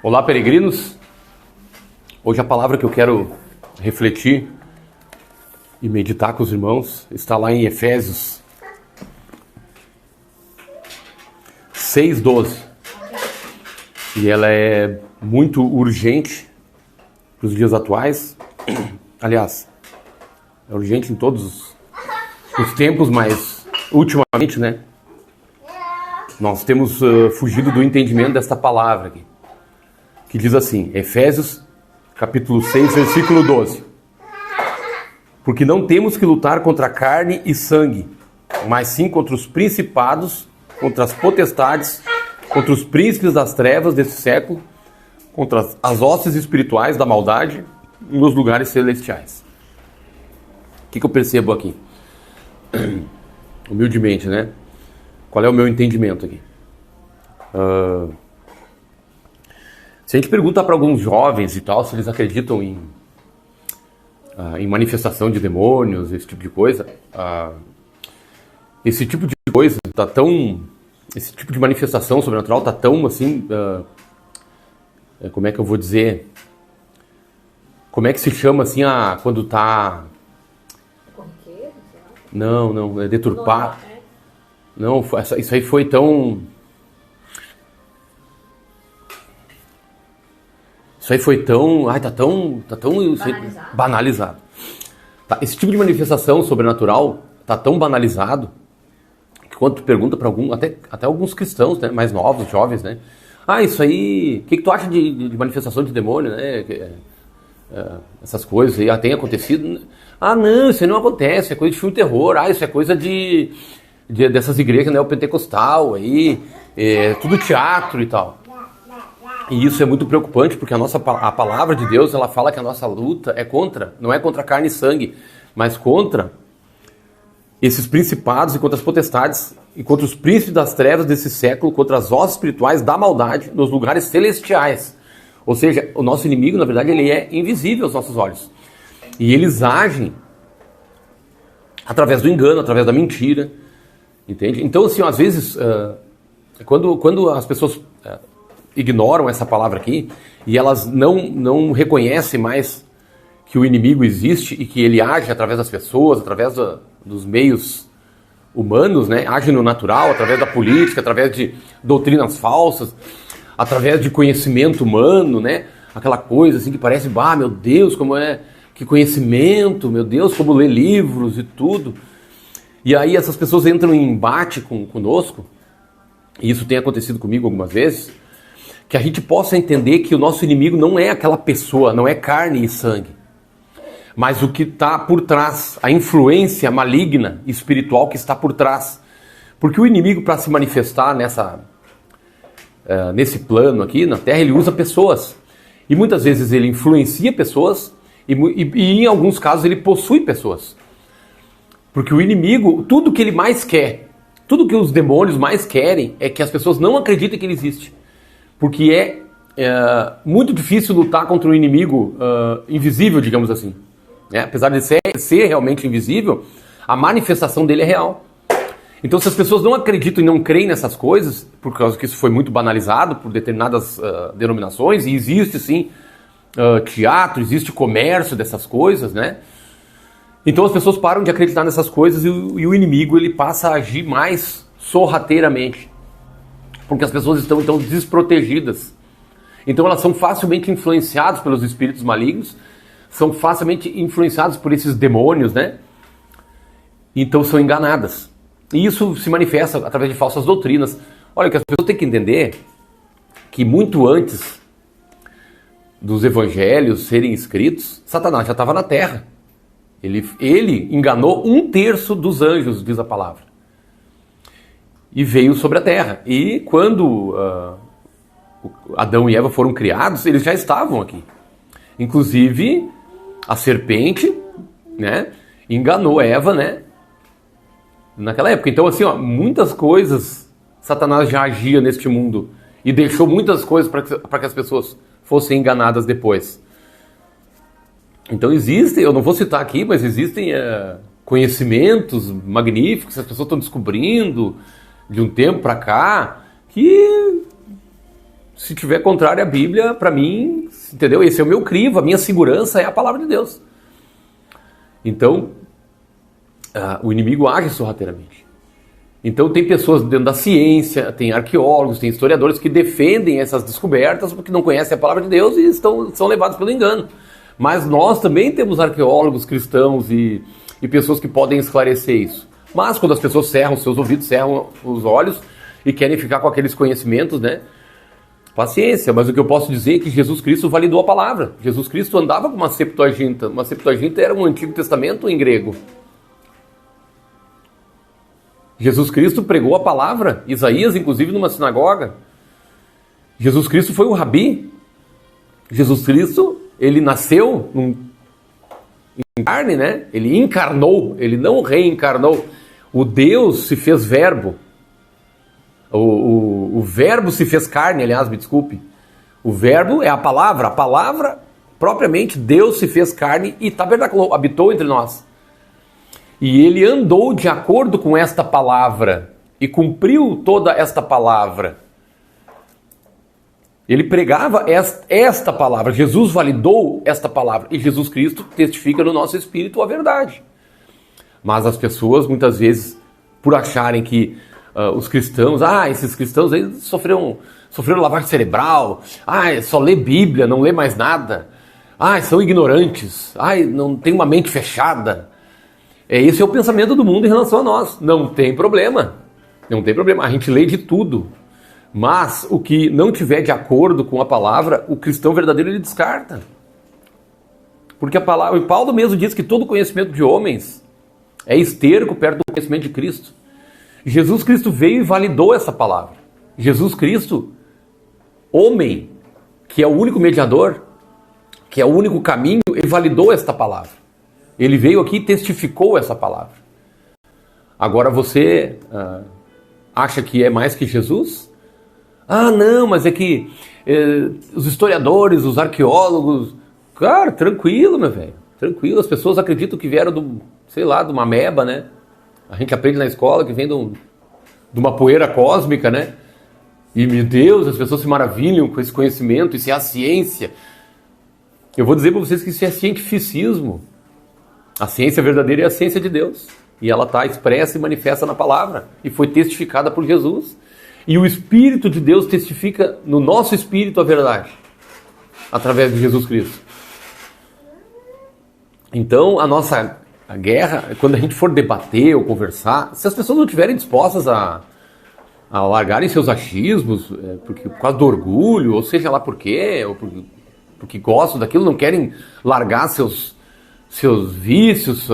Olá, peregrinos. Hoje a palavra que eu quero refletir e meditar com os irmãos está lá em Efésios 6:12. E ela é muito urgente para os dias atuais. Aliás, é urgente em todos os tempos, mas ultimamente, né? Nós temos fugido do entendimento desta palavra aqui, que diz assim, Efésios capítulo 6, versículo 12. Porque não temos que lutar contra carne e sangue, mas sim contra os principados, contra as potestades, contra os príncipes das trevas desse século, contra as hostes espirituais da maldade nos lugares celestiais. O que eu percebo aqui? Humildemente, né? Qual é o meu entendimento aqui? Se a gente pergunta para alguns jovens e tal, se eles acreditam em manifestação de demônios, esse tipo de coisa, esse tipo de coisa tá tão... Esse tipo de manifestação sobrenatural tá tão assim... como é que eu vou dizer? Como é que se chama assim quando tá... Corriqueiro, sei lá. Não, é deturpar. Não, isso aí foi tão... Isso aí foi tão... Ai, tá tão banalizado. Tá, esse tipo de manifestação sobrenatural tá tão banalizado que quando tu pergunta para até alguns cristãos, né, mais novos, jovens, né? Isso aí... O que tu acha de manifestação de demônio, né? Essas coisas aí, tem acontecido? Não, isso aí não acontece, é coisa de filme de terror. Isso é coisa dessas igrejas neopentecostal aí, tudo teatro e tal. E isso é muito preocupante, porque a palavra de Deus, ela fala que a nossa luta não é contra carne e sangue, mas contra esses principados e contra as potestades e contra os príncipes das trevas desse século, contra as hostes espirituais da maldade nos lugares celestiais. Ou seja, o nosso inimigo, na verdade, ele é invisível aos nossos olhos. E eles agem através do engano, através da mentira. Entende? Então, assim, às vezes, quando as pessoas ignoram essa palavra aqui e elas não reconhecem mais que o inimigo existe e que ele age através das pessoas, através dos meios humanos, né? Age no natural, através da política, através de doutrinas falsas, através de conhecimento humano, né? Aquela coisa assim que parece, meu Deus, como é, que conhecimento, meu Deus, como ler livros e tudo. E aí essas pessoas entram em embate conosco, e isso tem acontecido comigo algumas vezes, que a gente possa entender que o nosso inimigo não é aquela pessoa, não é carne e sangue, mas o que está por trás, a influência maligna espiritual que está por trás. Porque o inimigo, para se manifestar nesse plano aqui, na Terra, ele usa pessoas. E muitas vezes ele influencia pessoas e em alguns casos ele possui pessoas. Porque o inimigo, tudo que ele mais quer, tudo que os demônios mais querem é que as pessoas não acreditem que ele existe. Porque é muito difícil lutar contra um inimigo invisível, digamos assim. Apesar de ser realmente invisível, a manifestação dele é real. Então, se as pessoas não acreditam e não creem nessas coisas, por causa que isso foi muito banalizado por determinadas denominações, e existe sim teatro, existe comércio dessas coisas, né? Então as pessoas param de acreditar nessas coisas e o inimigo ele passa a agir mais sorrateiramente. Porque as pessoas estão então desprotegidas. Então elas são facilmente influenciadas pelos espíritos malignos, são facilmente influenciadas por esses demônios, né? Então são enganadas. E isso se manifesta através de falsas doutrinas. Olha, que as pessoas têm que entender que muito antes dos evangelhos serem escritos, Satanás já estava na Terra. Ele enganou 1/3 dos anjos, diz a palavra. E veio sobre a Terra. E quando Adão e Eva foram criados, eles já estavam aqui. Inclusive, a serpente, né, enganou Eva, né, naquela época. Então, assim, muitas coisas Satanás já agia neste mundo e deixou muitas coisas para que as pessoas fossem enganadas depois. Então existem, eu não vou citar aqui, mas existem conhecimentos magníficos que as pessoas estão descobrindo de um tempo para cá, que Se tiver contrário à Bíblia, para mim, entendeu? Esse é o meu crivo, a minha segurança é a palavra de Deus. Então, o inimigo age sorrateiramente. Então tem pessoas dentro da ciência, tem arqueólogos, tem historiadores que defendem essas descobertas porque não conhecem a palavra de Deus e são levados pelo engano. Mas nós também temos arqueólogos cristãos e pessoas que podem esclarecer isso. Mas quando as pessoas cerram os seus ouvidos, cerram os olhos e querem ficar com aqueles conhecimentos, né? Paciência, mas o que eu posso dizer é que Jesus Cristo validou a palavra. Jesus Cristo andava com uma Septuaginta. Uma Septuaginta era um Antigo Testamento em grego. Jesus Cristo pregou a palavra, Isaías, inclusive, numa sinagoga. Jesus Cristo foi um rabi. Jesus Cristo, ele nasceu em carne, né? Ele encarnou, ele não reencarnou. O Deus se fez verbo. O verbo se fez carne, aliás, me desculpe. O verbo é a palavra, propriamente, Deus se fez carne e tabernaculou, habitou entre nós. E ele andou de acordo com esta palavra e cumpriu toda esta palavra. Ele pregava esta palavra, Jesus validou esta palavra e Jesus Cristo testifica no nosso espírito a verdade. Mas as pessoas, muitas vezes, por acharem que os cristãos, esses cristãos aí sofreram lavagem cerebral, só lê Bíblia, não lê mais nada, são ignorantes, não tem uma mente fechada. Esse é o pensamento do mundo em relação a nós. Não tem problema, a gente lê de tudo, mas o que não tiver de acordo com a palavra, o cristão verdadeiro ele descarta. Porque a palavra, o Paulo mesmo diz que todo conhecimento de homens é esterco perto do conhecimento de Cristo. Jesus Cristo veio e validou essa palavra. Jesus Cristo, homem, que é o único mediador, que é o único caminho, ele validou esta palavra. Ele veio aqui e testificou essa palavra. Agora você acha que é mais que Jesus? Não, mas é que os historiadores, os arqueólogos... Cara, tranquilo, meu velho. Tranquilo, as pessoas acreditam que vieram de uma ameba, né? A gente aprende na escola que vem de uma poeira cósmica, né? E, meu Deus, as pessoas se maravilham com esse conhecimento, isso é a ciência. Eu vou dizer para vocês que isso é cientificismo. A ciência verdadeira é a ciência de Deus. E ela está expressa e manifesta na palavra. E foi testificada por Jesus. E o Espírito de Deus testifica no nosso espírito a verdade. Através de Jesus Cristo. Então, a guerra, quando a gente for debater ou conversar, se as pessoas não estiverem dispostas a largarem seus achismos, por causa do orgulho, ou seja lá por quê, ou porque gostam daquilo, não querem largar seus vícios,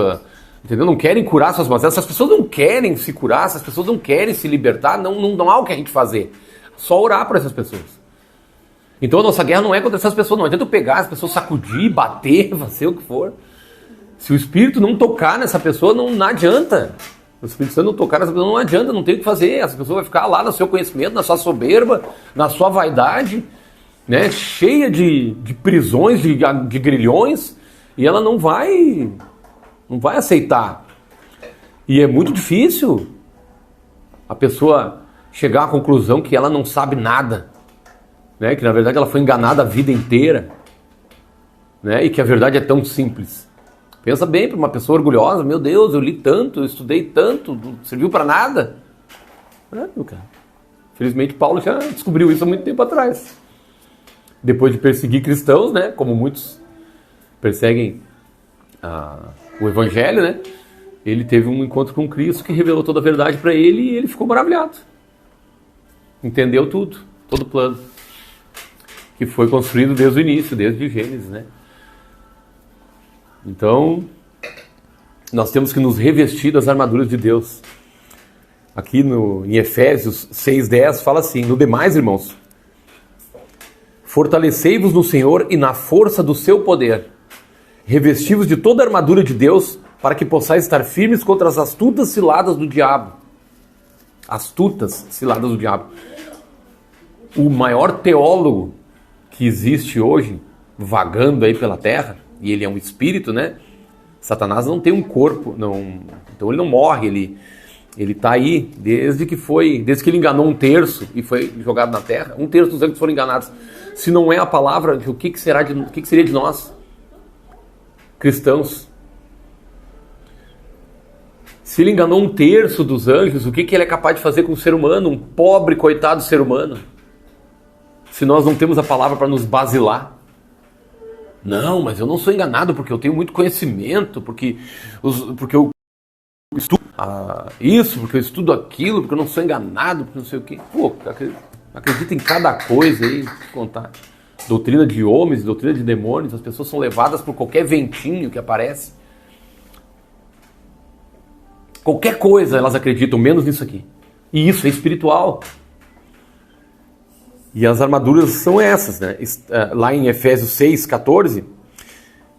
entendeu? Não querem curar suas mazelas. Se as pessoas não querem se curar, se as pessoas não querem se libertar, não há o que a gente fazer. Só orar por essas pessoas. Então a nossa guerra não é contra essas pessoas, não adianta eu pegar as pessoas, sacudir, bater, fazer o que for. Se o Espírito não tocar nessa pessoa, não adianta. Se o Espírito Santo não tocar nessa pessoa, não adianta, não tem o que fazer. Essa pessoa vai ficar lá no seu conhecimento, na sua soberba, na sua vaidade, né? Cheia de prisões, de grilhões, e ela não vai aceitar. E é muito difícil a pessoa chegar à conclusão que ela não sabe nada, né? Que na verdade ela foi enganada a vida inteira, né? E que a verdade é tão simples. Pensa bem, para uma pessoa orgulhosa, meu Deus, eu li tanto, eu estudei tanto, não serviu para nada. Cara. Felizmente Paulo já descobriu isso há muito tempo atrás. Depois de perseguir cristãos, né? Como muitos perseguem o Evangelho, né? Ele teve um encontro com Cristo que revelou toda a verdade para ele e ele ficou maravilhado. Entendeu tudo, todo o plano que foi construído desde o início, desde Gênesis, né? Então, nós temos que nos revestir das armaduras de Deus. Aqui em Efésios 6:10 fala assim: no demais, irmãos, fortalecei-vos no Senhor e na força do seu poder. Revesti-vos de toda a armadura de Deus, para que possais estar firmes contra as astutas ciladas do diabo. Astutas ciladas do diabo. O maior teólogo que existe hoje, vagando aí pela terra, e ele é um espírito, né? Satanás não tem um corpo, então ele não morre, Ele está aí desde que ele enganou um terço e foi jogado na terra. Um terço dos anjos foram enganados. Se não é a palavra, o que seria de nós, cristãos? Se ele enganou um terço dos anjos, o que ele é capaz de fazer com o ser humano, um pobre, coitado ser humano? Se nós não temos a palavra para nos basilar. Não, mas eu não sou enganado porque eu tenho muito conhecimento, porque eu estudo isso, porque eu estudo aquilo, porque eu não sou enganado, porque não sei o quê. Pô, acredita em cada coisa aí, vou contar. Doutrina de homens, doutrina de demônios, as pessoas são levadas por qualquer ventinho que aparece. Qualquer coisa elas acreditam, menos nisso aqui. E isso é espiritual. E as armaduras são essas, né? Lá em Efésios 6,14,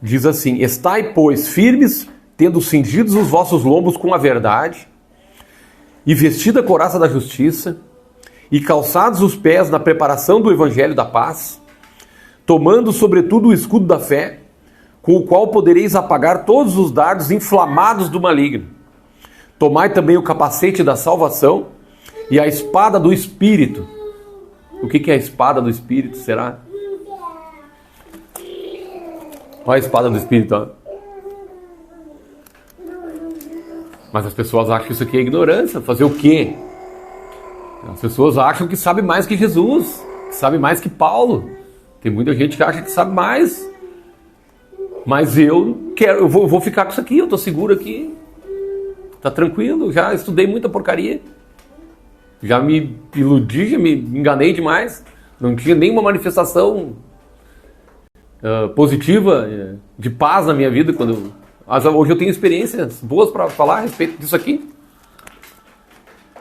diz assim: estai, pois, firmes, tendo cingidos os vossos lombos com a verdade, e vestida a couraça da justiça, e calçados os pés na preparação do evangelho da paz, tomando sobretudo o escudo da fé, com o qual podereis apagar todos os dardos inflamados do maligno. Tomai também o capacete da salvação e a espada do Espírito. O que é a espada do Espírito, será? Olha a espada do Espírito, ó. Mas as pessoas acham que isso aqui é ignorância. Fazer o quê? As pessoas acham que sabe mais que Jesus, que sabe mais que Paulo. Tem muita gente que acha que sabe mais. Mas eu vou ficar com isso aqui, eu estou seguro aqui. Tá tranquilo, já estudei muita porcaria. Já me iludi, já me enganei demais. Não tinha nenhuma manifestação positiva de paz na minha vida. Mas hoje eu tenho experiências boas para falar a respeito disso aqui.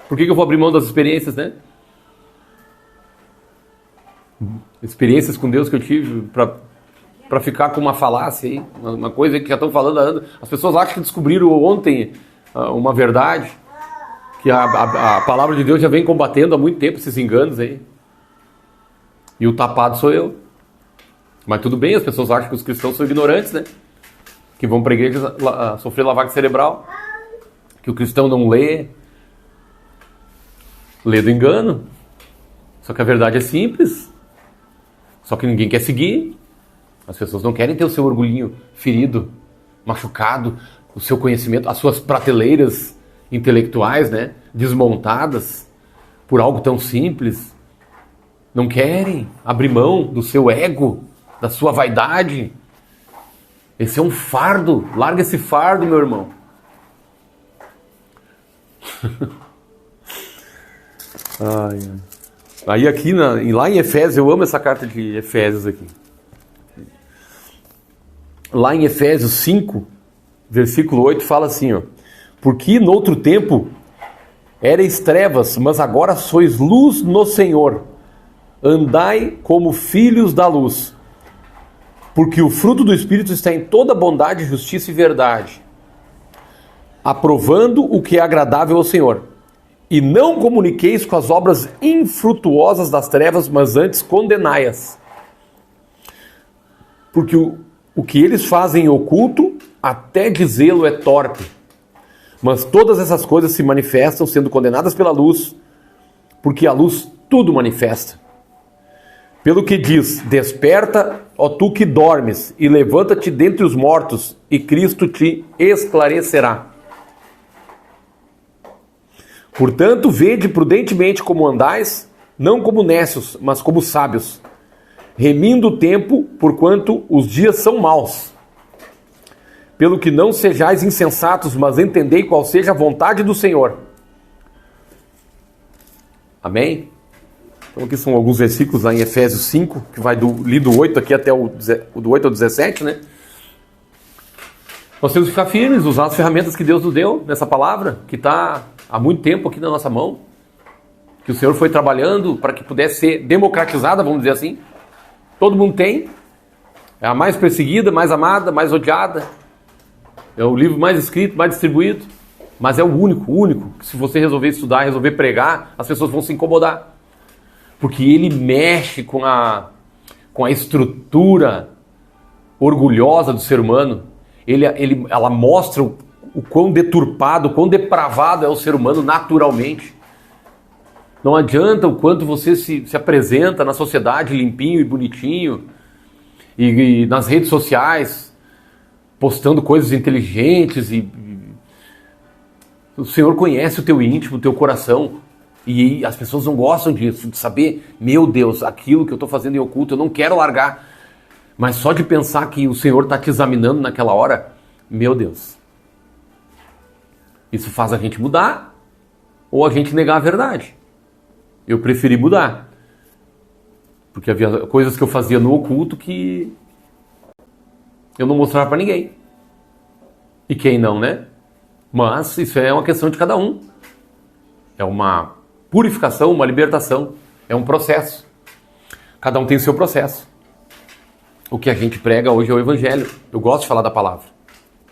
Por que eu vou abrir mão das experiências, né? Experiências com Deus que eu tive para ficar com uma falácia aí. Uma coisa que já estão falando há anos. As pessoas acham que descobriram ontem uma verdade, que a palavra de Deus já vem combatendo há muito tempo esses enganos aí. E o tapado sou eu. Mas tudo bem, as pessoas acham que os cristãos são ignorantes, né? Que vão para a igreja sofrer lavagem cerebral. Que o cristão não lê do engano. Só que a verdade é simples. Só que ninguém quer seguir. As pessoas não querem ter o seu orgulhinho ferido, machucado, o seu conhecimento, as suas prateleiras intelectuais, né, desmontadas por algo tão simples. Não querem abrir mão do seu ego, da sua vaidade. Esse é um fardo. Larga esse fardo, meu irmão. Aí aqui, lá em Efésios, eu amo essa carta de Efésios aqui. Lá em Efésios 5, versículo 8, fala assim, ó: porque noutro tempo erais trevas, mas agora sois luz no Senhor. Andai como filhos da luz. Porque o fruto do Espírito está em toda bondade, justiça e verdade, aprovando o que é agradável ao Senhor. E não comuniqueis com as obras infrutuosas das trevas, mas antes condenai-as. Porque o que eles fazem em oculto, até dizê-lo é torpe. Mas todas essas coisas se manifestam, sendo condenadas pela luz, porque a luz tudo manifesta. Pelo que diz: desperta, ó tu que dormes, e levanta-te dentre os mortos, e Cristo te esclarecerá. Portanto, vede prudentemente como andais, não como necios, mas como sábios, remindo o tempo, porquanto os dias são maus. Pelo que não sejais insensatos, mas entendei qual seja a vontade do Senhor. Amém? Então aqui são alguns versículos lá em Efésios 5, que vai do 8 aqui até o do 8 ao 17, né? Nós temos que ficar firmes, usar as ferramentas que Deus nos deu nessa palavra, que está há muito tempo aqui na nossa mão, que o Senhor foi trabalhando para que pudesse ser democratizada, vamos dizer assim. Todo mundo tem. É a mais perseguida, mais amada, mais odiada. É o livro mais escrito, mais distribuído. Mas é o único, que se você resolver estudar, resolver pregar, as pessoas vão se incomodar. Porque ele mexe com a estrutura orgulhosa do ser humano. Ela mostra o quão deturpado, o quão depravado é o ser humano naturalmente. Não adianta o quanto você se apresenta na sociedade limpinho e bonitinho, e nas redes sociais, postando coisas inteligentes, e o Senhor conhece o teu íntimo, o teu coração, e as pessoas não gostam disso, de saber, meu Deus, aquilo que eu estou fazendo em oculto, eu não quero largar. Mas só de pensar que o Senhor está te examinando naquela hora, meu Deus. Isso faz a gente mudar ou a gente negar a verdade. Eu preferi mudar. Porque havia coisas que eu fazia no oculto que eu não mostrava para ninguém. E quem não, né? Mas isso é uma questão de cada um. É uma purificação, uma libertação. É um processo. Cada um tem o seu processo. O que a gente prega hoje é o Evangelho. Eu gosto de falar da palavra.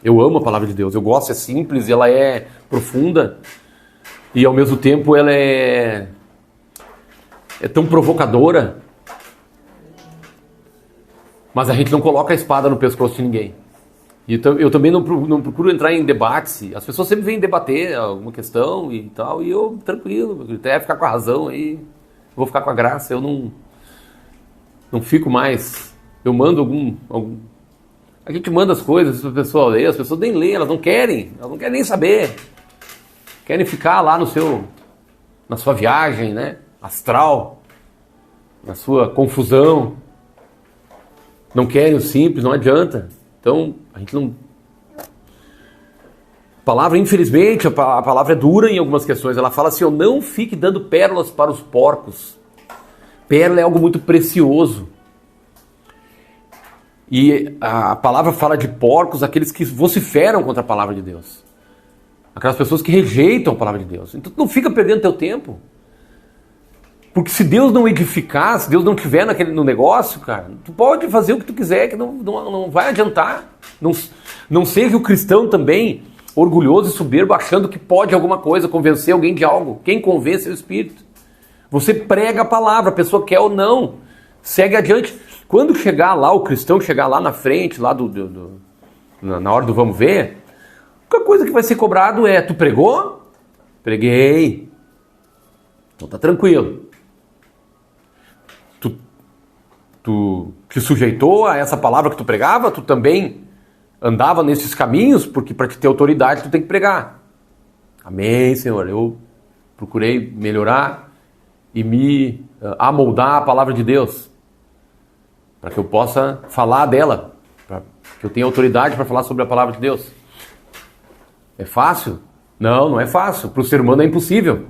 Eu amo a palavra de Deus. Eu gosto, é simples, ela é profunda. E ao mesmo tempo ela é tão provocadora. Mas a gente não coloca a espada no pescoço de ninguém. E eu também não procuro entrar em debates. As pessoas sempre vêm debater alguma questão e tal. E eu, tranquilo, até ficar com a razão aí. Vou ficar com a graça. Eu não fico mais... Eu mando algum... A gente manda as coisas para a pessoa ler. As pessoas nem leem, elas não querem nem saber. Querem ficar lá na sua viagem, né? Astral, na sua confusão. Não querem o simples, não adianta. Então, a gente não... A palavra, infelizmente, a palavra é dura em algumas questões. Ela fala assim, não fique dando pérolas para os porcos. Pérola é algo muito precioso. E a palavra fala de porcos, aqueles que vociferam contra a palavra de Deus. Aquelas pessoas que rejeitam a palavra de Deus. Então, não fica perdendo teu tempo. Porque se Deus não edificar, se Deus não estiver no negócio, cara, tu pode fazer o que tu quiser, que não vai adiantar. Não seja o cristão também orgulhoso e soberbo, achando que pode alguma coisa, convencer alguém de algo. Quem convence é o Espírito. Você prega a palavra, a pessoa quer ou não. Segue adiante. Quando chegar lá, o cristão chegar lá na frente, lá na hora do vamos ver, a única coisa que vai ser cobrado é, tu pregou? Preguei. Então tá tranquilo. Tu te sujeitou a essa palavra que tu pregava? Tu também andava nesses caminhos? Porque para te ter autoridade tu tem que pregar. Amém, Senhor. Eu procurei melhorar e me amoldar a palavra de Deus. Para que eu possa falar dela. Para que eu tenha autoridade para falar sobre a palavra de Deus. É fácil? Não, não é fácil. Para o ser humano é impossível.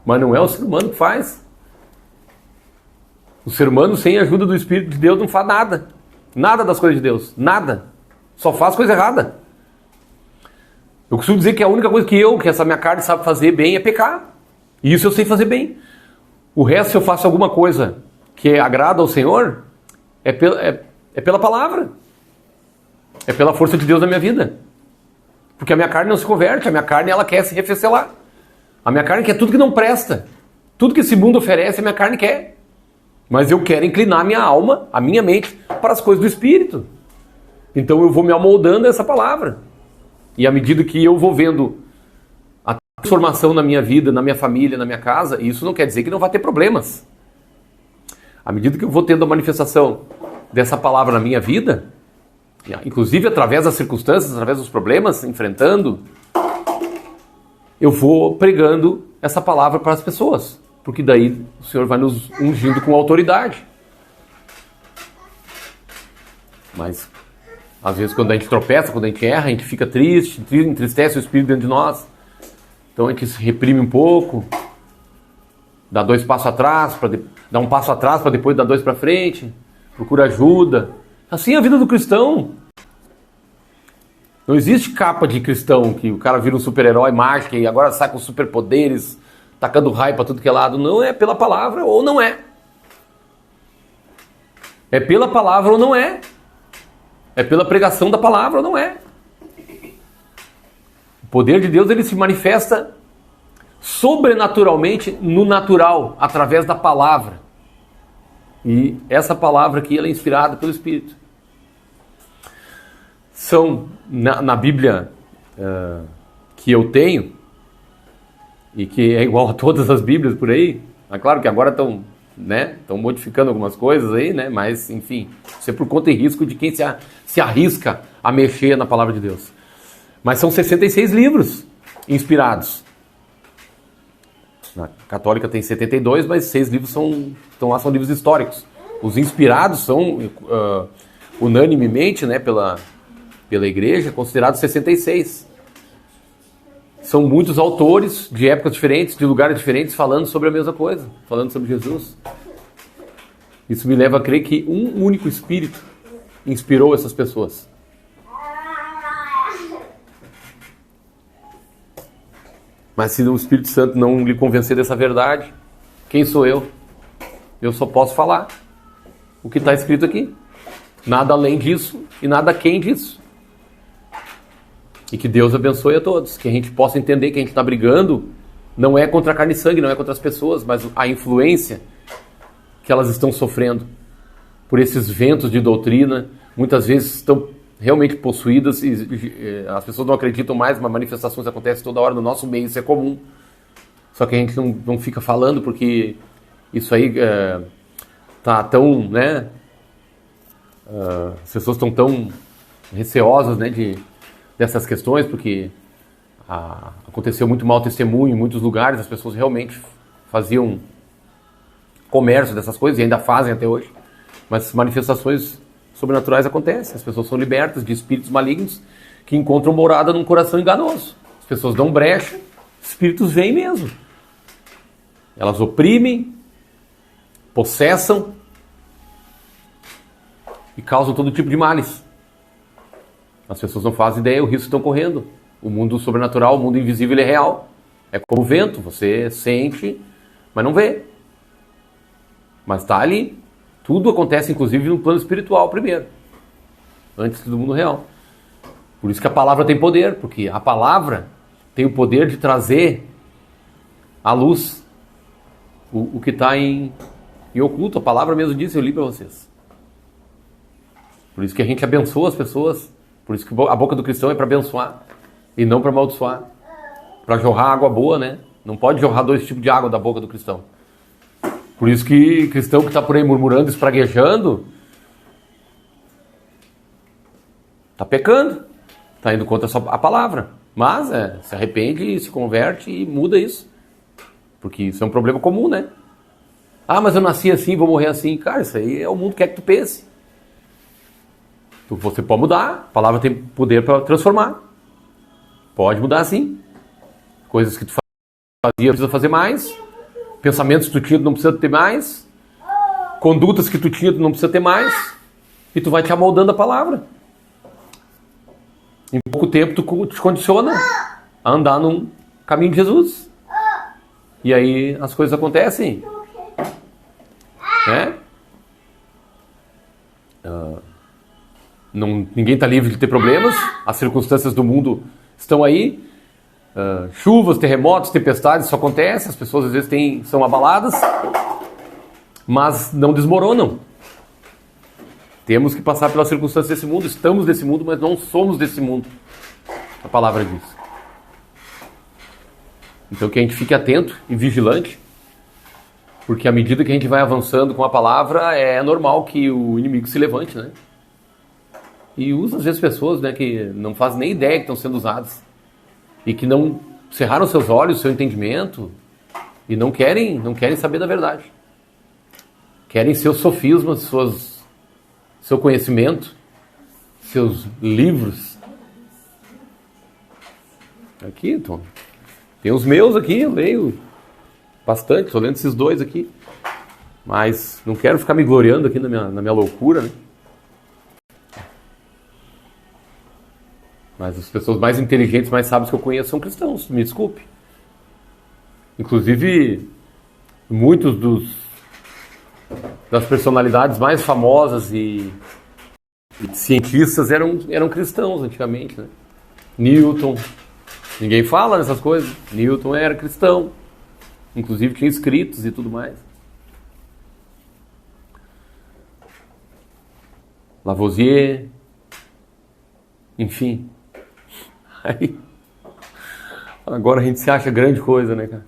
Mas não é o ser humano que faz. O ser humano, sem a ajuda do Espírito de Deus, não faz nada. Nada das coisas de Deus. Nada. Só faz coisa errada. Eu costumo dizer que a única coisa que essa minha carne sabe fazer bem é pecar. E isso eu sei fazer bem. O resto, se eu faço alguma coisa que agrada ao Senhor, é pela palavra. É pela força de Deus na minha vida. Porque a minha carne não se converte. A minha carne, ela quer se refecelar. A minha carne quer tudo que não presta. Tudo que esse mundo oferece, a minha carne quer. Mas eu quero inclinar minha alma, a minha mente, para as coisas do Espírito. Então eu vou me amoldando a essa palavra. E à medida que eu vou vendo a transformação na minha vida, na minha família, na minha casa, isso não quer dizer que não vai ter problemas. À medida que eu vou tendo a manifestação dessa palavra na minha vida, inclusive através das circunstâncias, através dos problemas, enfrentando, eu vou pregando essa palavra para as pessoas. Porque daí o Senhor vai nos ungindo com autoridade. Mas, às vezes, quando a gente tropeça, quando a gente erra, a gente fica triste, entristece o Espírito dentro de nós. Então a gente se reprime um pouco, dá 2 passos atrás, dá 1 passo atrás para depois dar 2 para frente, procura ajuda. Assim é a vida do cristão. Não existe capa de cristão que o cara vira um super-herói mágico e agora sai com superpoderes, tacando raio para tudo que é lado. Não, é pela palavra ou não é. É pela palavra ou não é. É pela pregação da palavra ou não é. O poder de Deus, ele se manifesta sobrenaturalmente no natural, através da palavra. E essa palavra aqui, ela é inspirada pelo Espírito. São, na Bíblia que eu tenho, e que é igual a todas as Bíblias por aí. É claro que agora estão, né, modificando algumas coisas aí, né, mas enfim, isso é por conta e risco de quem se arrisca a mexer na palavra de Deus. Mas são 66 livros inspirados. Na católica tem 72, mas 6 livros estão lá, são livros históricos. Os inspirados são, unanimemente, né, pela igreja, considerados 66. São muitos autores de épocas diferentes, de lugares diferentes, falando sobre a mesma coisa, falando sobre Jesus. Isso me leva a crer que um único Espírito inspirou essas pessoas. Mas se o Espírito Santo não lhe convencer dessa verdade, quem sou eu? Eu só posso falar o que está escrito aqui. Nada além disso e nada aquém disso. E que Deus abençoe a todos. Que a gente possa entender que a gente está brigando não é contra a carne e sangue, não é contra as pessoas, mas a influência que elas estão sofrendo por esses ventos de doutrina. Muitas vezes estão realmente possuídas e as pessoas não acreditam mais, mas manifestações acontecem toda hora no nosso meio, isso é comum. Só que a gente não fica falando porque isso aí tá tão, né? As pessoas estão tão receosas, né, dessas questões, porque aconteceu muito mau testemunho em muitos lugares, as pessoas realmente faziam comércio dessas coisas e ainda fazem até hoje. Mas manifestações sobrenaturais acontecem, as pessoas são libertas de espíritos malignos que encontram morada num coração enganoso. As pessoas dão brecha, espíritos vêm mesmo. Elas oprimem, possessam e causam todo tipo de males. As pessoas não fazem ideia do risco que estão correndo. O mundo sobrenatural, o mundo invisível, ele é real. É como o vento, você sente, mas não vê. Mas está ali. Tudo acontece, inclusive, no plano espiritual primeiro, antes do mundo real. Por isso que a palavra tem poder, porque a palavra tem o poder de trazer à luz o que está em oculto. A palavra mesmo disse, eu li para vocês. Por isso que a gente abençoa as pessoas. Por isso que a boca do cristão é para abençoar e não para amaldiçoar. Para jorrar água boa, né? Não pode jorrar 2 tipos de água da boca do cristão. Por isso que cristão que está por aí murmurando, espraguejando, está pecando, está indo contra a palavra. Mas se arrepende, se converte e muda isso. Porque isso é um problema comum, né? Ah, mas eu nasci assim, vou morrer assim. Cara, isso aí é o mundo que quer que tu pense. Você pode mudar, a palavra tem poder para transformar. Pode mudar sim. Coisas que tu fazia, precisa fazer mais. Pensamentos que tu tinha, tu não precisa ter mais. Condutas que tu tinha, tu não precisa ter mais. E tu vai te amoldando a palavra. Em pouco tempo tu te condiciona a andar num caminho de Jesus. E aí as coisas acontecem. Né? Ninguém está livre de ter problemas. As circunstâncias do mundo estão aí. Chuvas, terremotos, tempestades, isso acontece. As pessoas às vezes são abaladas, mas não desmoronam. Temos que passar pelas circunstâncias desse mundo. Estamos nesse mundo, mas não somos desse mundo. A palavra diz. Então que a gente fique atento e vigilante, porque à medida que a gente vai avançando com a palavra, é normal que o inimigo se levante, né? E usa às vezes pessoas, né, que não fazem nem ideia que estão sendo usadas. E que não cerraram seus olhos, seu entendimento, e não querem saber da verdade. Querem seus sofismas, seu conhecimento, seus livros. Aqui, Tom. Tem os meus aqui, eu leio bastante, estou lendo esses 2 aqui. Mas não quero ficar me gloriando aqui na minha loucura, né? Mas as pessoas mais inteligentes, mais sábias que eu conheço são cristãos, me desculpe. Inclusive, muitos das personalidades mais famosas e cientistas eram cristãos antigamente, né? Newton, ninguém fala nessas coisas. Newton era cristão, inclusive tinha escritos e tudo mais. Lavoisier, enfim. Aí Agora a gente se acha grande coisa, né, cara?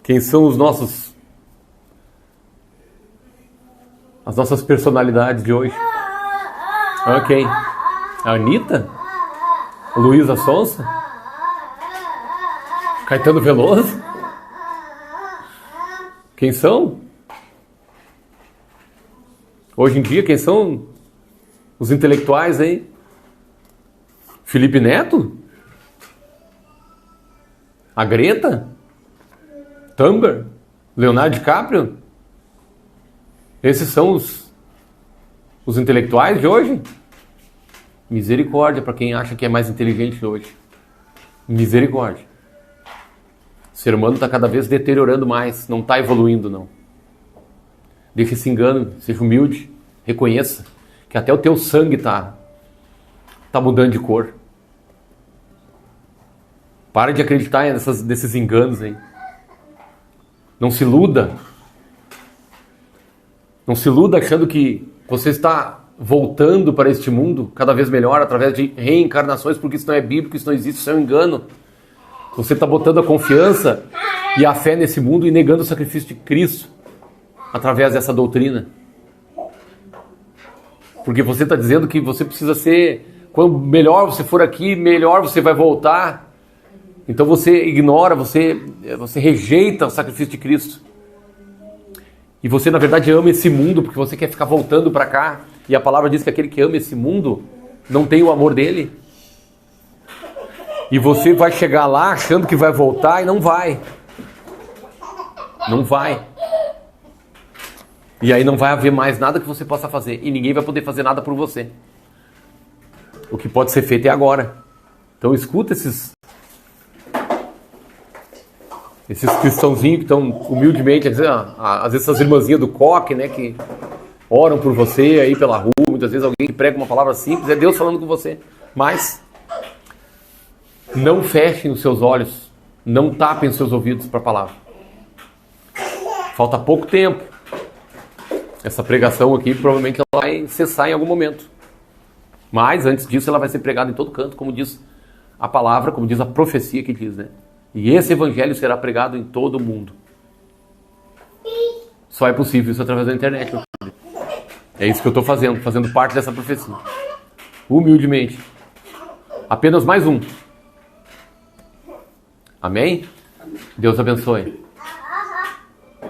Quem são as nossas personalidades de hoje? Ok. A Anitta? Luísa Sonza? Caetano Veloso? Quem são? Hoje em dia, quem são os intelectuais aí? Felipe Neto? A Greta? Thunberg? Leonardo DiCaprio? Esses são os intelectuais de hoje? Misericórdia para quem acha que é mais inteligente hoje. Misericórdia. O ser humano está cada vez deteriorando mais, não está evoluindo, não. Deixa esse engano, seja humilde, reconheça que até o teu sangue tá mudando de cor. Para de acreditar nesses enganos aí. Não se iluda. Não se iluda achando que você está voltando para este mundo cada vez melhor através de reencarnações, porque isso não é bíblico, isso não existe, isso é um engano. Você está botando a confiança e a fé nesse mundo e negando o sacrifício de Cristo através dessa doutrina. Porque você está dizendo que você precisa ser, quanto melhor você for aqui, melhor você vai voltar. Então você ignora, você rejeita o sacrifício de Cristo. E você, na verdade, ama esse mundo porque você quer ficar voltando para cá. E a palavra diz que aquele que ama esse mundo não tem o amor dele. E você vai chegar lá achando que vai voltar e não vai. Não vai. E aí não vai haver mais nada que você possa fazer. E ninguém vai poder fazer nada por você. O que pode ser feito é agora. Então escuta esses cristãozinhos que estão humildemente, às vezes essas irmãzinhas do coque, né, que oram por você aí pela rua, muitas vezes alguém que prega uma palavra simples, é Deus falando com você. Mas não fechem os seus olhos, não tapem os seus ouvidos para a palavra. Falta pouco tempo. Essa pregação aqui provavelmente ela vai cessar em algum momento. Mas antes disso ela vai ser pregada em todo canto, como diz a palavra, como diz a profecia que diz, né? E esse evangelho será pregado em todo o mundo. Só é possível isso através da internet. É isso que eu estou fazendo parte dessa profecia. Humildemente. Apenas mais um. Amém? Deus abençoe.